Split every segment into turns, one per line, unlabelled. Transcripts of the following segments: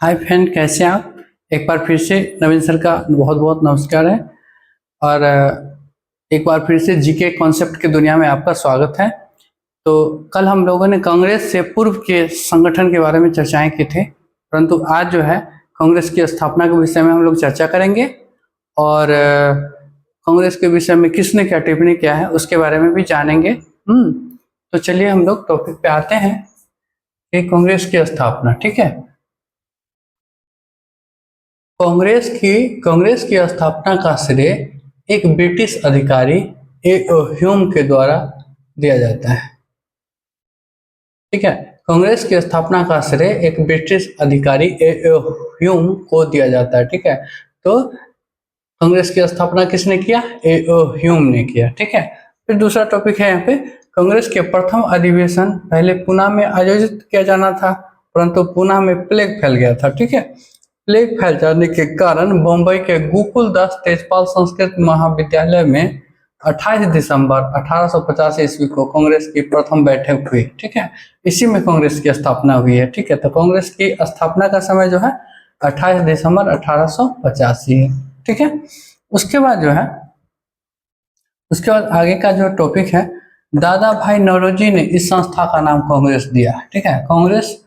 Hi friend, कैसे हैं आप। एक बार फिर से नवीन सर का बहुत बहुत नमस्कार है। और एक बार फिर से जीके कॉन्सेप्ट की दुनिया में आपका स्वागत है। तो कल हम लोगों ने कांग्रेस से पूर्व के संगठन के बारे में चर्चाएं की थी, परंतु आज जो है कांग्रेस की स्थापना के विषय में हम लोग चर्चा करेंगे। और कांग्रेस के विषय में किसने क्या टिप्पणी किया है उसके बारे में भी जानेंगे। तो चलिए हम लोग टॉपिक पे आते हैं कि कांग्रेस की स्थापना। ठीक है, कांग्रेस की स्थापना का श्रेय एक ब्रिटिश अधिकारी ह्यूम के द्वारा दिया जाता है। ठीक है, कांग्रेस की स्थापना का श्रेय एक ब्रिटिश अधिकारी ह्यूम को दिया जाता है। ठीक है, तो कांग्रेस की स्थापना किसने किया? ह्यूम ने किया। ठीक है, फिर दूसरा टॉपिक है यहाँ पे, कांग्रेस के प्रथम अधिवेशन पहले पुणे में आयोजित किया जाना था, परंतु पुणे में प्लेग फैल गया था। ठीक है, प्लेग फैल जाने के कारण बम्बई के गोकुल दास तेजपाल संस्कृत महाविद्यालय में 28 दिसंबर 1885 ईस्वी को कांग्रेस की प्रथम बैठक हुई। ठीक है, इसी में कांग्रेस की स्थापना हुई है। ठीक है, तो कांग्रेस की स्थापना का समय जो है 28 दिसंबर 1885 है। ठीक है, उसके बाद जो है उसके बाद आगे का जो टॉपिक है, दादा भाई नौरोजी ने इस संस्था का नाम कांग्रेस दिया। ठीक है, कांग्रेस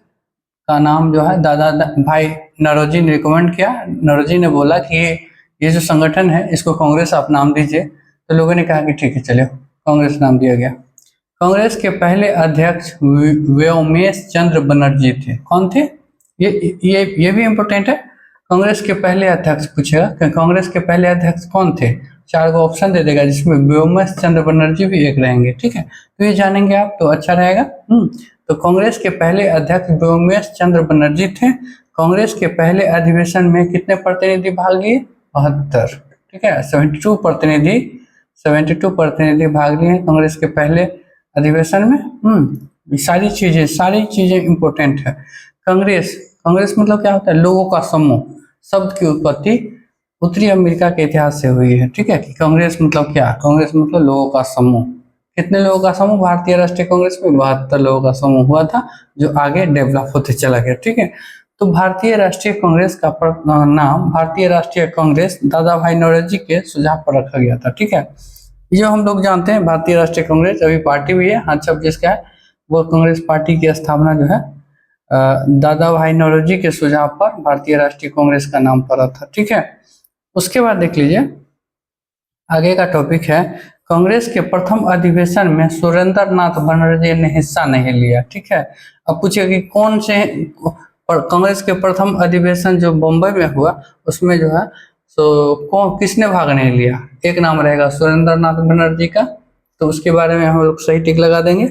का नाम जो है दादा भाई नौरोजी ने रिकमेंड किया। नौरोजी ने बोला कि ये जो संगठन है इसको कांग्रेस आप नाम दीजिए, तो लोगों ने कहा कि ठीक है चलिए कांग्रेस नाम दिया गया। कांग्रेस के पहले अध्यक्ष व्योमेश चंद्र बनर्जी थे। कौन थे? ये भी इम्पोर्टेंट है। कांग्रेस के पहले अध्यक्ष पूछेगा कि कांग्रेस के पहले अध्यक्ष कौन थे, 4 को ऑप्शन दे देगा जिसमें व्योमेश चंद्र बनर्जी भी एक रहेंगे। ठीक है, तो ये जानेंगे आप तो अच्छा रहेगा। तो कांग्रेस के पहले अध्यक्ष व्योमेश चंद्र बनर्जी थे। कांग्रेस के पहले अधिवेशन में कितने प्रतिनिधि भाग लिए? 72। ठीक है, 72 प्रतिनिधि भाग लिए कांग्रेस के पहले अधिवेशन में। सारी चीजें इंपॉर्टेंट है। कांग्रेस मतलब क्या होता है? लोगों का समूह। शब्द की उत्पत्ति उत्तरी अमेरिका के इतिहास से हुई है। ठीक है, कि कांग्रेस मतलब क्या? कांग्रेस मतलब लोगों का समूह। कितने लोगों का समूह? भारतीय राष्ट्रीय कांग्रेस में 72 लोगों का समूह हुआ था, जो आगे डेवलप होते चला गया। ठीक है, तो भारतीय राष्ट्रीय कांग्रेस का नाम भारतीय राष्ट्रीय कांग्रेस दादा भाई नौरोजी के सुझाव पर रखा गया था। ठीक है, जो हम लोग जानते हैं भारतीय राष्ट्रीय कांग्रेस अभी पार्टी भी है, हाथ छप जिसका है वो कांग्रेस पार्टी की स्थापना जो है दादा भाई नौरोजी के सुझाव पर भारतीय राष्ट्रीय कांग्रेस का नाम पड़ा था। ठीक है, उसके बाद देख लीजिए आगे का टॉपिक है, कांग्रेस के प्रथम अधिवेशन में सुरेंद्र नाथ बनर्जी ने हिस्सा नहीं लिया। ठीक है, अब पूछिए कि कौन से कांग्रेस के प्रथम अधिवेशन जो बम्बई में हुआ उसमें जो है कौन किसने भाग नहीं लिया? एक नाम रहेगा सुरेंद्र नाथ बनर्जी का, तो उसके बारे में हम लोग सही टिक लगा देंगे।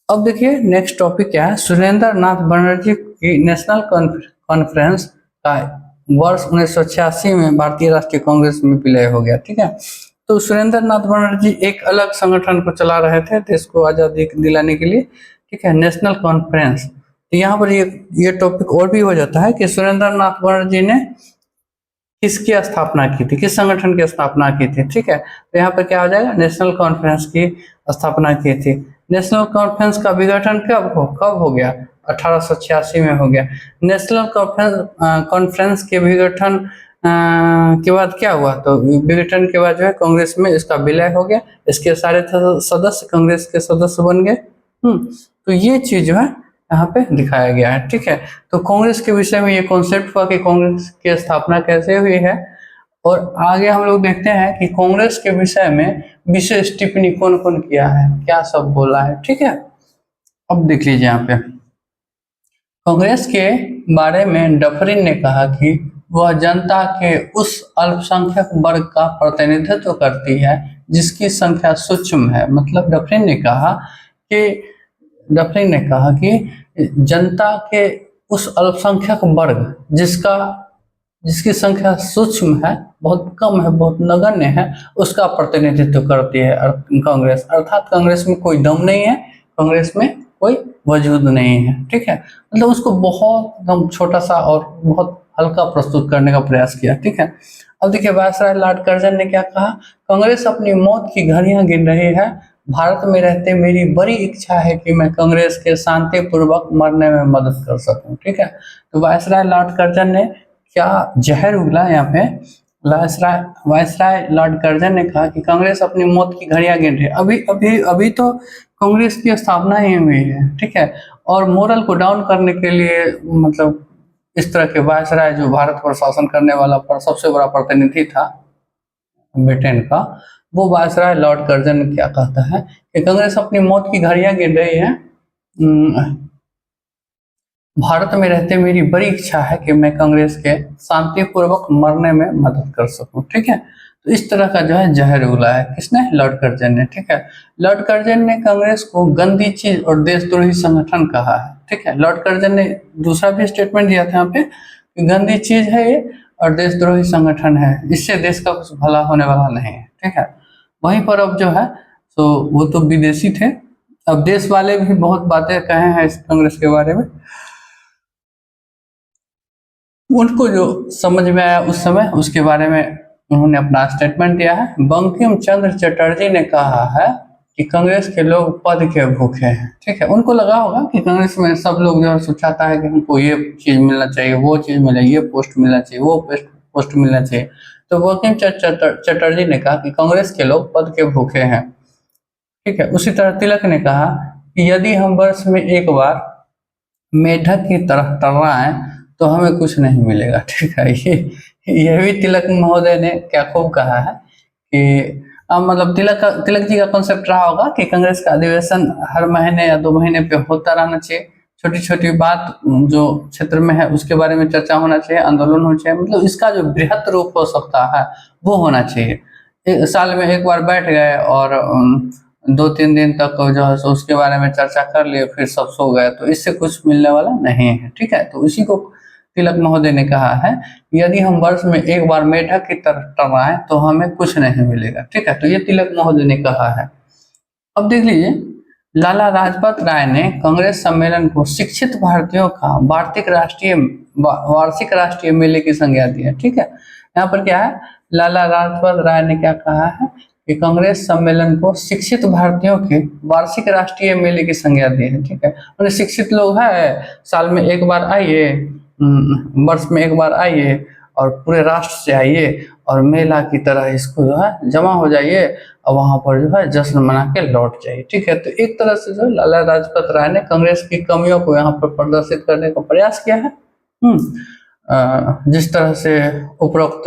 अब देखिए नेक्स्ट टॉपिक क्या है, सुरेंद्र नाथ बनर्जी की नेशनल कॉन्फ्रेंस का वर्ष 1986 में भारतीय राष्ट्रीय कांग्रेस में विलय हो गया। ठीक है, तो सुरेंद्र नाथ बनर्जी एक अलग संगठन को चला रहे थे देश को आजादी दिलाने के लिए। ठीक है, नेशनल कॉन्फ्रेंस। तो यहाँ पर ये टॉपिक और भी हो जाता है कि सुरेंद्र नाथ बनर्जी ने किसकी स्थापना की थी, किस संगठन की स्थापना की थी। ठीक है, तो यहाँ पर क्या हो जाएगा? नेशनल कॉन्फ्रेंस की स्थापना की थी। नेशनल कॉन्फ्रेंस का विघटन कब हो गया? 1886 में हो गया। नेशनल कॉन्फ्रेंस के विघटन के बाद क्या हुआ? तो विघटन के बाद जो है कांग्रेस में इसका विलय हो गया, इसके सारे सदस्य कांग्रेस के सदस्य बन गए। तो ये चीज जो है यहाँ पे दिखाया गया है। ठीक है, तो कांग्रेस के विषय में ये कॉन्सेप्ट हुआ कि कांग्रेस की स्थापना कैसे हुई है। और आगे हम लोग देखते हैं कि कांग्रेस के विषय में विशेष टिप्पणी कौन कौन किया है, क्या सब बोला है। ठीक है, अब देख लीजिए यहाँ पे कांग्रेस के बारे में डफरिन ने कहा कि वह जनता के उस अल्पसंख्यक वर्ग का प्रतिनिधित्व करती है जिसकी संख्या सूक्ष्म है। मतलब डफरिन ने कहा कि जनता के उस अल्पसंख्यक वर्ग जिसकी संख्या सूक्ष्म है, बहुत कम है, बहुत नगण्य है, उसका प्रतिनिधित्व करती है कांग्रेस। अर्थात कांग्रेस में कोई दम नहीं है, कांग्रेस में कोई वजूद नहीं है। ठीक है, मतलब उसको बहुत एकदम छोटा सा और बहुत हल्का प्रस्तुत करने का प्रयास किया। ठीक है, अब देखिए वायसराय लॉर्ड कर्जन ने क्या कहा, कांग्रेस अपनी मौत की घड़ियां गिन रही है, भारत में रहते मेरी बड़ी इच्छा है कि मैं कांग्रेस के शांतिपूर्वक मरने में मदद कर सकूं। ठीक है, तो वायसराय लॉर्ड कर्जन ने क्या जहर उगला यहाँ पे। वायसराय लॉर्ड कर्जन ने कहा कि कांग्रेस अपनी मौत की घड़ियां गिन रही है। अभी अभी अभी तो कांग्रेस की स्थापना ही हुई है। ठीक है, और मोरल को डाउन करने के लिए मतलब इस तरह के वायसराय जो भारत पर शासन करने वाला पर सबसे बड़ा प्रतिनिधि था ब्रिटेन का, वो वायसराय लॉर्ड कर्जन क्या कहता है कि कांग्रेस अपनी मौत की घड़ियां गिन रही है। भारत में रहते मेरी बड़ी इच्छा है कि मैं कांग्रेस के शांतिपूर्वक मरने में मदद कर सकूं। ठीक है, तो इस तरह का जो है जहर उगला है किसने, लॉर्ड कर्जन ने। ठीक है, लॉर्ड कर्जन ने कांग्रेस को गंदी चीज और देशद्रोही संगठन कहा है। ठीक है, लॉर्ड कर्जन ने दूसरा भी स्टेटमेंट दिया था यहाँ पे कि गंदी चीज है ये और देशद्रोही संगठन है, इससे देश का कुछ भला होने वाला नहीं है। ठीक है, वहीं पर अब जो है तो वो तो विदेशी थे, अब देश वाले भी बहुत बातें कहे हैं इस कांग्रेस के बारे में। उनको जो समझ में आया उस समय उसके बारे में उन्होंने अपना स्टेटमेंट दिया है। बंकिम चंद्र चटर्जी ने कहा है कि कांग्रेस के लोग पद के भूखे हैं। ठीक है, उनको लगा होगा कि कांग्रेस में सब लोग जो है चाहता है कि हमको ये चीज मिलना चाहिए, वो चीज मिले, ये पोस्ट मिलना चाहिए, वो पोस्ट मिलना चाहिए। तो बंकिम चंद्र चटर्जी ने कहा कि कांग्रेस के लोग पद के भूखे हैं। ठीक है, उसी तरह तिलक ने कहा कि यदि हम वर्ष में एक बार मेढक की तरह टर्राएं तो हमें कुछ नहीं मिलेगा। ठीक है, ये भी तिलक महोदय ने क्या खूब कहा है कि मतलब तिलक जी का कॉन्सेप्ट रहा होगा कि कांग्रेस का अधिवेशन हर महीने या 2 महीने पे होता रहना चाहिए। छोटी छोटी बात जो क्षेत्र में है उसके बारे में चर्चा होना चाहिए, आंदोलन होना चाहिए, मतलब इसका जो बृहत रूप हो सकता है वो होना चाहिए। साल में एक बार बैठ गए और 2-3 दिन तक जो है सो उसके बारे में चर्चा कर लिए फिर सब सो गए, तो इससे कुछ मिलने वाला नहीं है। ठीक है, तो इसी को तिलक महोदय ने कहा है यदि हम वर्ष में एक बार मेढक की तरह टर्राएं तो हमें कुछ नहीं मिलेगा। ठीक है, तो ये तिलक महोदय ने कहा है। अब देख लीजिए, लाला लाजपत राय ने कांग्रेस सम्मेलन को शिक्षित भारतीयों का वार्षिक राष्ट्रीय मेले की संज्ञा दी है। ठीक है, यहाँ पर क्या है, लाला लाजपत राय ने क्या कहा है कि कांग्रेस सम्मेलन को शिक्षित भारतीयों के वार्षिक राष्ट्रीय मेले की संज्ञा दी है। ठीक है, मतलब शिक्षित लोग है, साल में एक बार आइए, वर्ष में एक बार आइए और पूरे राष्ट्र से आइए और मेला की तरह इसको जो है जमा हो जाइए और वहां पर जो है जश्न मना के लौट जाइए। ठीक है, तो एक तरह से जो लाला लाजपत राय ने कांग्रेस की कमियों को यहाँ पर प्रदर्शित करने का प्रयास किया है। जिस तरह से उपरोक्त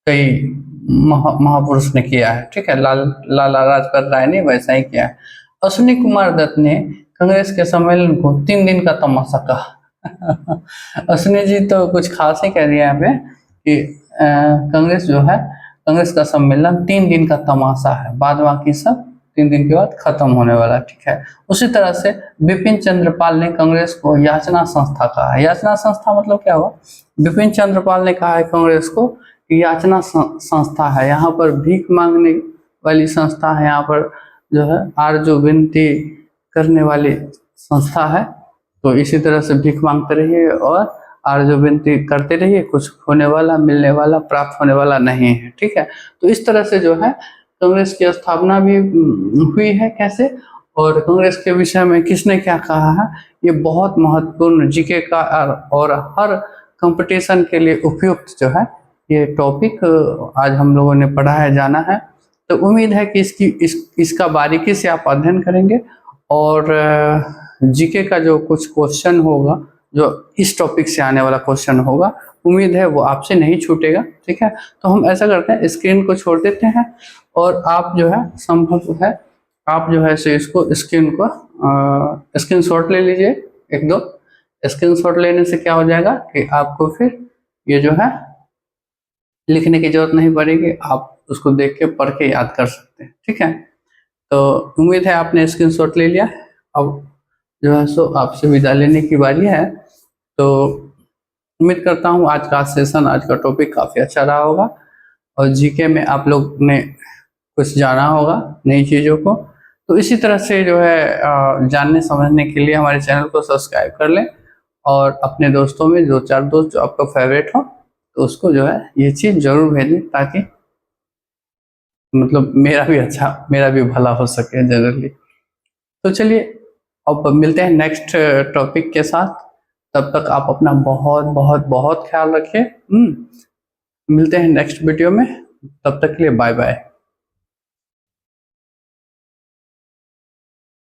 कई महापुरुष ने किया है। ठीक है, लाला लाजपत राय ने वैसा ही किया है। अश्विनी कुमार दत्त ने कांग्रेस के सम्मेलन को 3 दिन का तमाशा कहा। अश्विनी जी तो कुछ खास ही कह दिया यहाँ पे कि कांग्रेस जो है, कांग्रेस का सम्मेलन 3 दिन का तमाशा है, बाद बाकी सब 3 दिन के बाद खत्म होने वाला। ठीक है, उसी तरह से बिपिन चंद्रपाल ने कांग्रेस को याचना संस्था कहा है। याचना संस्था मतलब क्या हुआ, बिपिन चंद्रपाल ने कहा है कांग्रेस को कि याचना संस्था है, यहाँ पर भीख मांगने वाली संस्था है, यहाँ पर जो है आरजू विनती करने वाली संस्था है। तो इसी तरह से भीख मांगते रहिए और आरजू विनती करते रहिए, कुछ होने वाला, मिलने वाला, प्राप्त होने वाला नहीं है। ठीक है, तो इस तरह से जो है कांग्रेस की स्थापना भी हुई है। कैसे, और कांग्रेस के विषय में किसने क्या कहा है, ये बहुत महत्वपूर्ण जीके का और हर कंपटीशन के लिए उपयुक्त जो है ये टॉपिक आज हम लोगों ने पढ़ा है, जाना है। तो उम्मीद है कि इसका बारीकी से आप अध्ययन करेंगे और जीके का जो कुछ क्वेश्चन होगा, जो इस टॉपिक से आने वाला क्वेश्चन होगा, उम्मीद है वो आपसे नहीं छूटेगा। ठीक है, तो हम ऐसा करते हैं, स्क्रीन को छोड़ देते हैं और आप जो है संभव है आप जो है से इसको स्क्रीन शॉट ले लीजिए, 1-2 स्क्रीन शॉट लेने से क्या हो जाएगा कि आपको फिर ये जो है लिखने की जरूरत नहीं पड़ेगी, आप उसको देख के पढ़ के याद कर सकते हैं। ठीक है, तो उम्मीद है आपने स्क्रीनशॉट ले लिया। अब जो है सो आपसे विदा लेने की बारी है। तो उम्मीद करता हूँ आज का सेशन, आज का टॉपिक काफ़ी अच्छा रहा होगा और जीके में आप लोग ने कुछ जाना होगा नई चीज़ों को। तो इसी तरह से जो है जानने समझने के लिए हमारे चैनल को सब्सक्राइब कर लें और अपने दोस्तों में 2-4 दोस्त जो आपका फेवरेट हो तो उसको जो है ये चीज़ जरूर भेजें ताकि मतलब मेरा भी भला हो सके जनरली। तो चलिए अब मिलते हैं नेक्स्ट टॉपिक के साथ। तब तक आप अपना बहुत बहुत बहुत ख्याल रखिए। मिलते हैं नेक्स्ट वीडियो में। तब तक के लिए बाय बाय।